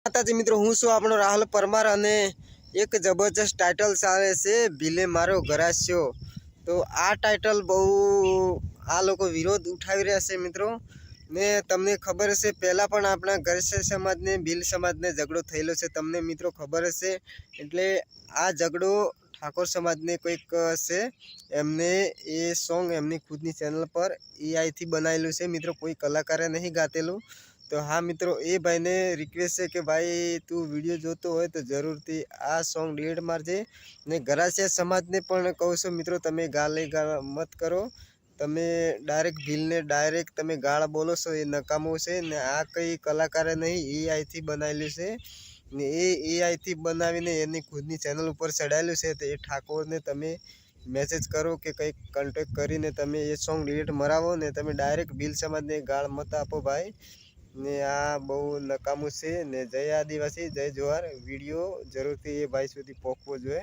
માતાજી મિત્રો, હું છું આપણો રાહુલ પરમાર અને એક જબરજસ્ત ટાઇટલ ચાલે છે ભીલે મારો ગરાસ્યો। તો આ ટાઇટલ બહુ આ લોકો વિરોધ ઉઠાવી રહ્યા છે મિત્રો। ને તમને ખબર હશે પહેલાં પણ આપણા ગરાસિયા સમાજને ભીલ સમાજને ઝઘડો થયેલો છે, તમને મિત્રો ખબર હશે। એટલે આ ઝઘડો ઠાકોર સમાજને કોઈક છે, એમને એ સોંગ એમની ખુદની ચેનલ પર એઆઈથી બનાવેલું છે મિત્રો, કોઈ કલાકારે નહીં ગાતેલું। તો हाँ मित्रों, ये भाई ने रिक्वेस्ट है कि भाई तू वीडियो जोतो हो तो जरूरथी आ सॉन्ग डिलीट मारजे ने गरासिया समाज ने पण कहूँ छो मित्रों, तमे गाली मत करो। तमे डायरेक्ट भील ने डायरेक्ट तमे गाळ बोलो छो ये नकामो छे ने आ कई कलाकारे नहीं एआई थी बनावेलू छे ने एआई थी बनावीने एनी खुदनी चेनल पर चढ़ावेलू छे। तो ये ठाकोर ने तमे मैसेज करो कि कई कॉन्टेक्ट करीने तमे ये सॉन्ग डिलीट मरावो ने तमे डायरेक्ट भील समाज ने गाळ मत आपो भाई ने आ बहु नकामू छे ने जय आदिवासी जय जोहार। वीडियो जरूर थी ये भाई सुधी पोकवो जोईए।